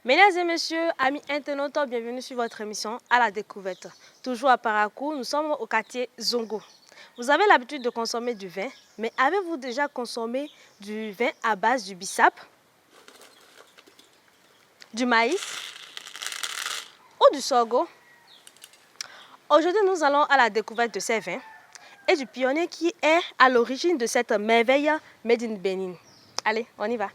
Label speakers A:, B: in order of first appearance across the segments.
A: Mesdames et messieurs, amis internautes, bienvenue sur votre émission à la découverte. Toujours à Parakou, nous sommes au quartier Zongo. Vous avez l'habitude de consommer du vin, mais avez-vous déjà consommé du vin à base du bissap, du maïs ou du sorgho? Aujourd'hui, nous allons à la découverte de ces vins et du pionnier qui est à l'origine de cette merveille made in Benin. Allez, on y va.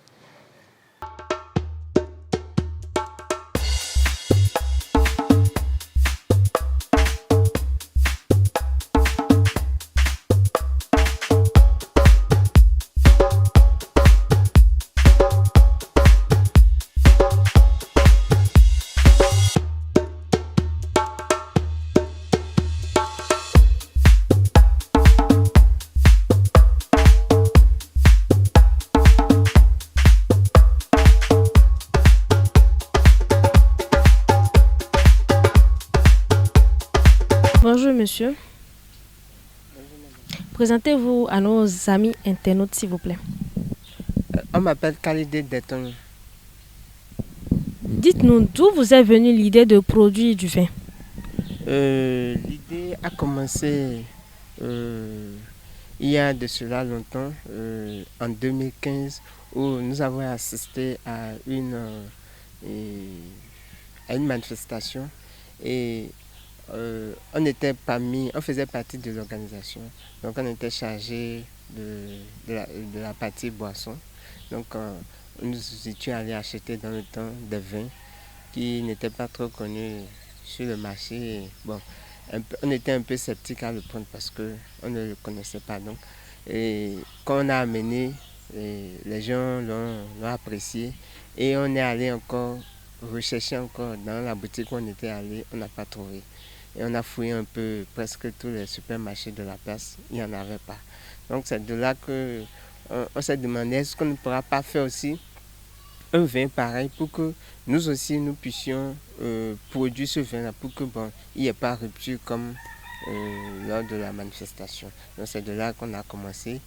A: Bonjour monsieur. Présentez-vous à nos amis internautes s'il vous plaît.
B: On m'appelle Khalidé Deton.
A: Dites-nous d'où vous est venue l'idée de produire du vin.
B: L'idée a commencé il y a de cela longtemps, en 2015, où nous avons assisté à une manifestation et on faisait partie de l'organisation. Donc on était chargé de la partie boisson. Donc nous étions allés acheter dans le temps des vins qui n'étaient pas trop connus sur le marché. Bon, on était un peu sceptique à le prendre parce qu'on ne le connaissait pas. Donc, et quand on a amené, les gens l'ont apprécié et on est allé encore rechercher encore dans la boutique où on était allé, on n'a pas trouvé. Et on a fouillé un peu presque tous les supermarchés de la place, il n'y en avait pas. Donc c'est de là que on s'est demandé, est-ce qu'on ne pourra pas faire aussi un vin pareil pour que nous aussi nous puissions produire ce vin là pour que il n'y ait pas rupture comme lors de la manifestation. Donc c'est de là qu'on a commencé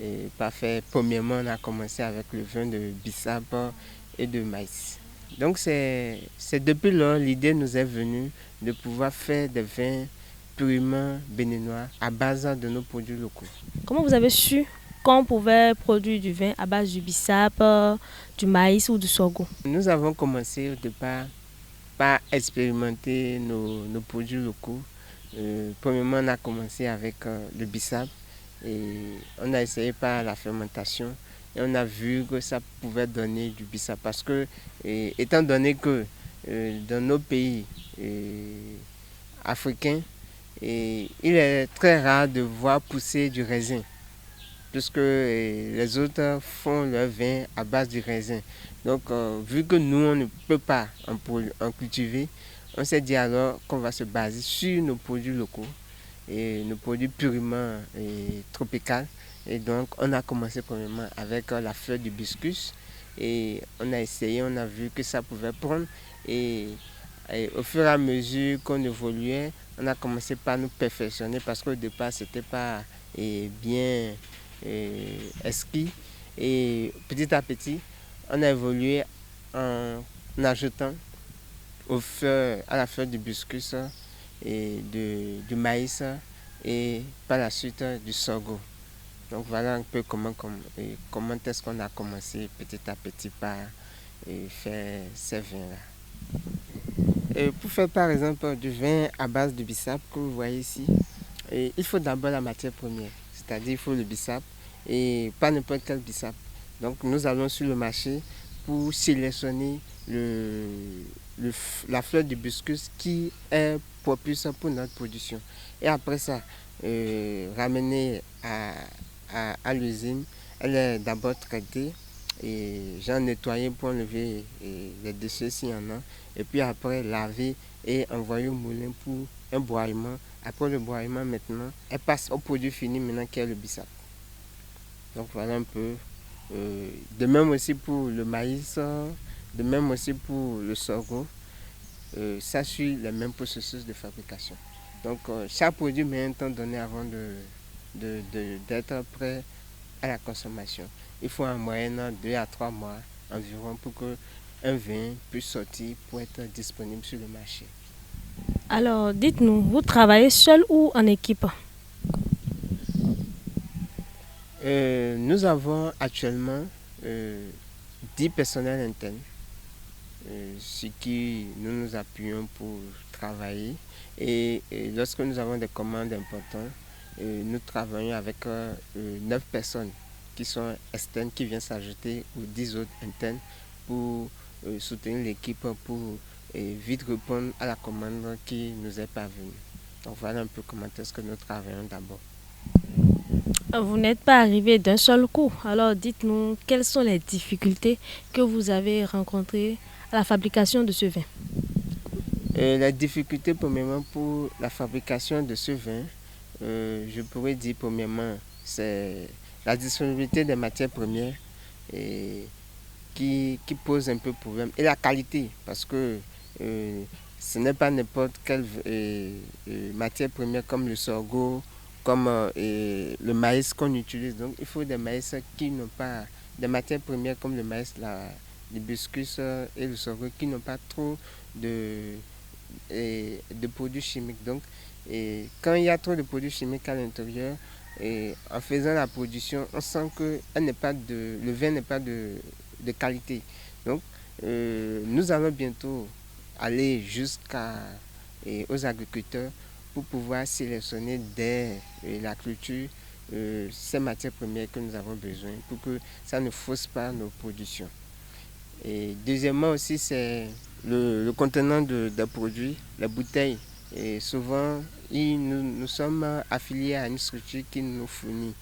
B: et par faire. Premièrement on a commencé avec le vin de bissap et de maïs. Donc c'est depuis lors l'idée nous est venue de pouvoir faire des vins purement béninois à base de nos produits locaux.
A: Comment vous avez su qu'on pouvait produire du vin à base du bissap, du maïs ou du sorgho?
B: Nous avons commencé au départ par expérimenter nos produits locaux. Premièrement, on a commencé avec le bissap et on a essayé par la fermentation et on a vu que ça pouvait donner du bissap parce que, étant donné que dans nos pays africains, il est très rare de voir pousser du raisin puisque les autres font leur vin à base du raisin. Donc, vu que nous, on ne peut pas en cultiver, on s'est dit alors qu'on va se baser sur nos produits locaux et nos produits purement tropicaux. Et donc, on a commencé premièrement avec la fleur d'hibiscus et on a essayé, on a vu que ça pouvait prendre. Et au fur et à mesure qu'on évoluait, on a commencé par nous perfectionner parce qu'au départ, c'était pas bien exquis. Et petit à petit, on a évolué en ajoutant à la fleur d'hibiscus et du maïs et par la suite du sorgho. Donc voilà un peu comment est-ce qu'on a commencé petit à petit par faire ces vins-là. Pour faire par exemple du vin à base de bissap que vous voyez ici, il faut d'abord la matière première, c'est-à-dire il faut le bissap et pas n'importe quel bissap. Donc nous allons sur le marché pour sélectionner la fleur d'hibiscus qui est propice pour notre production. Et après ça, ramener à l'usine, elle est d'abord traitée et j'ai nettoyé pour enlever les déchets s'il y en a. Et puis après, laver et envoyer au moulin pour un broiement. Après le broiement, maintenant, elle passe au produit fini maintenant qui est le bissap. Donc voilà un peu. De même aussi pour le maïs, de même aussi pour le sorgho. Ça suit le même processus de fabrication. Donc chaque produit met un temps donné avant d'être prêt à la consommation. Il faut en moyenne 2 à 3 mois environ pour que un vin puisse sortir pour être disponible sur le marché.
A: Alors, dites-nous, vous travaillez seul ou en équipe?
B: Nous avons actuellement 10 personnels internes, sur qui nous nous appuyons pour travailler. Et lorsque nous avons des commandes importantes, nous travaillons avec 9 personnes qui sont externes, qui viennent s'ajouter aux 10 autres internes pour soutenir l'équipe, pour vite répondre à la commande qui nous est parvenue. Donc voilà un peu comment est-ce que nous travaillons d'abord.
A: Vous n'êtes pas arrivé d'un seul coup. Alors, dites-nous, quelles sont les difficultés que vous avez rencontrées à la fabrication de ce vin?
B: La difficulté, premièrement, pour la fabrication de ce vin, je pourrais dire, premièrement, c'est la disponibilité des matières premières et qui pose un peu problème. Et la qualité, parce que ce n'est pas n'importe quelle matière première comme le sorgho, comme le maïs qu'on utilise. Donc, il faut des maïs qui n'ont pas, des matières premières comme le maïs, l'hibiscus et le sorgho qui n'ont pas trop de produits chimiques. Donc, quand il y a trop de produits chimiques à l'intérieur, en faisant la production, on sent que le vin n'est pas de qualité. Donc, nous allons bientôt aller aux agriculteurs pour pouvoir sélectionner dès la culture ces matières premières que nous avons besoin pour que ça ne fausse pas nos productions. Et deuxièmement aussi, c'est le contenant des produits, les bouteilles. Et souvent, nous sommes affiliés à une structure qui nous fournit.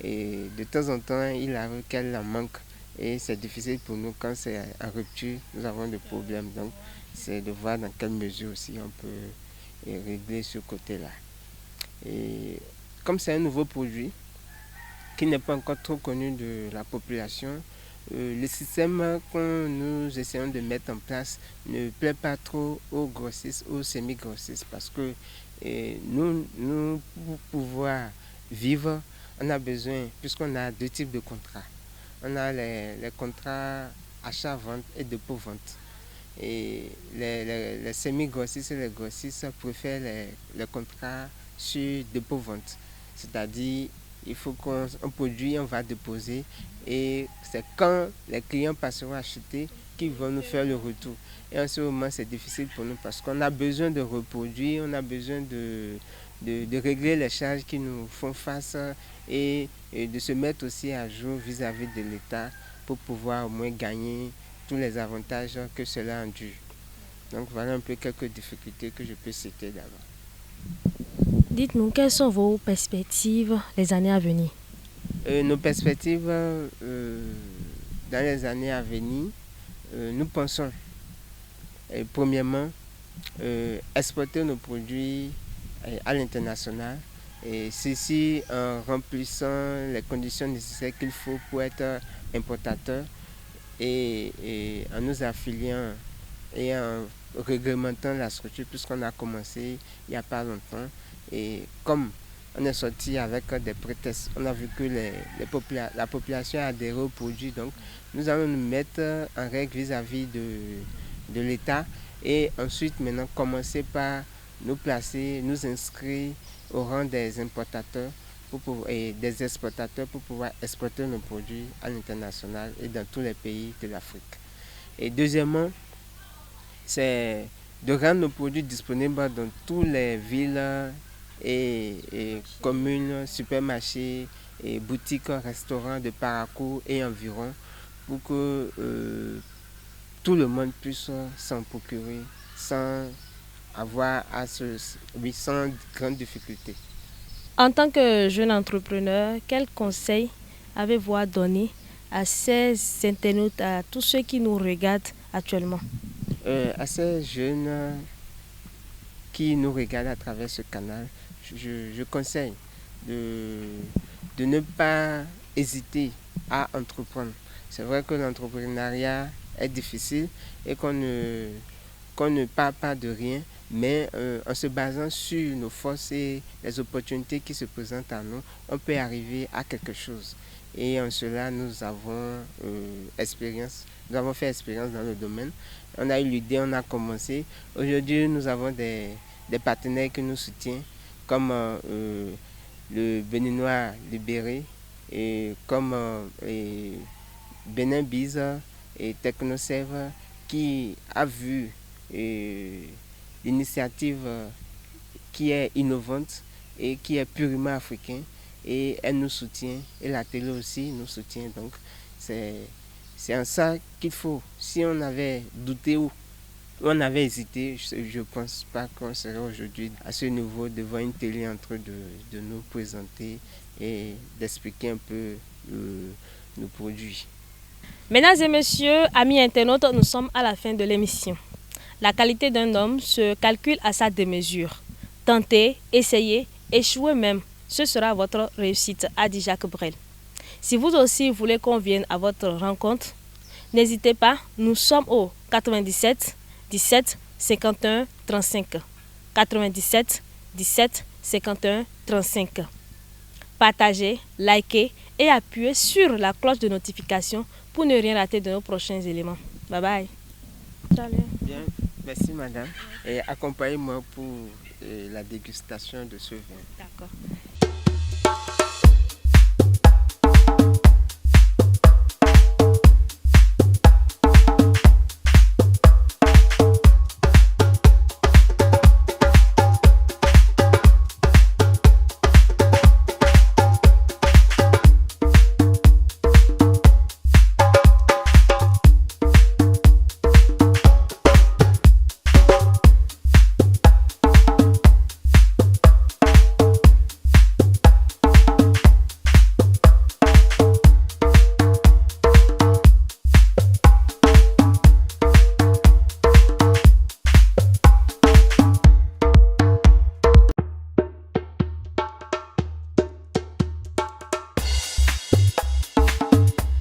B: Et de temps en temps, il arrive qu'elle en manque. Et c'est difficile pour nous quand c'est en rupture, nous avons des problèmes. Donc, c'est de voir dans quelle mesure aussi on peut régler ce côté-là. Et comme c'est un nouveau produit qui n'est pas encore trop connu de la population, le système que nous essayons de mettre en place ne plaît pas trop aux grossistes, aux semi-grossistes, parce que nous, pour pouvoir vivre, on a besoin, puisqu'on a deux types de contrats. On a les contrats achat-vente et dépôt-vente. Et les semi-grossistes et les grossistes préfèrent les contrats sur dépôt-vente. C'est-à-dire, il faut qu'on produit, on va déposer et c'est quand les clients passeront acheter qu'ils vont nous faire le retour. Et en ce moment, c'est difficile pour nous parce qu'on a besoin de reproduire, on a besoin de régler les charges qui nous font face et de se mettre aussi à jour vis-à-vis de l'État pour pouvoir au moins gagner tous les avantages que cela endure. Donc voilà un peu quelques difficultés que je peux citer d'abord.
A: Dites-nous, quelles sont vos perspectives les années à venir?
B: Nos perspectives dans les années à venir, nous pensons premièrement exporter nos produits à l'international, et ceci en remplissant les conditions nécessaires qu'il faut pour être importateur et en nous affiliant et en réglementant la structure puisqu'on a commencé il n'y a pas longtemps. Et comme on est sorti avec des prétextes, on a vu que la population a adhéré au produit, donc nous allons nous mettre en règle vis-à-vis de l'État et ensuite maintenant commencer par nous placer, nous inscrire au rang des importateurs et des exportateurs pour pouvoir exporter nos produits à l'international et dans tous les pays de l'Afrique. Et deuxièmement, c'est de rendre nos produits disponibles dans toutes les villes et communes, supermarchés, et boutiques, restaurants de Parakou et environ pour que tout le monde puisse s'en procurer sans sans grande difficulté.
A: En tant que jeune entrepreneur, quels conseils avez-vous à donner à ces internautes, à tous ceux qui nous regardent actuellement?
B: À ces jeunes qui nous regardent à travers ce canal, je conseille de ne pas hésiter à entreprendre. C'est vrai que l'entrepreneuriat est difficile et qu'on ne part pas de rien, mais en se basant sur nos forces et les opportunités qui se présentent à nous, on peut arriver à quelque chose. Et en cela, nous avons nous avons fait expérience dans le domaine. On a eu l'idée, on a commencé. Aujourd'hui, nous avons des partenaires qui nous soutiennent, comme le Béninois Libéré, et comme Benin Biz et TechnoServe, qui a vu l'initiative qui est innovante et qui est purement africaine, et elle nous soutient, et la télé aussi nous soutient. Donc c'est en ça qu'il faut. Si on avait douté ou on avait hésité, je ne pense pas qu'on serait aujourd'hui à ce niveau devant une télé en train de nous présenter et d'expliquer un peu nos produits.
A: Mesdames et messieurs, amis internautes, nous sommes à la fin de l'émission. La qualité d'un homme se calcule à sa démesure. Tentez, essayez, échouez même. Ce sera votre réussite, a dit Jacques Brel. Si vous aussi voulez qu'on vienne à votre rencontre, n'hésitez pas, nous sommes au 97 17 51 35. 97 17 51 35. Partagez, likez et appuyez sur la cloche de notification pour ne rien rater de nos prochains éléments. Bye bye. Salut.
B: Bien, merci madame. Et accompagnez-moi pour la dégustation de ce vin.
A: D'accord.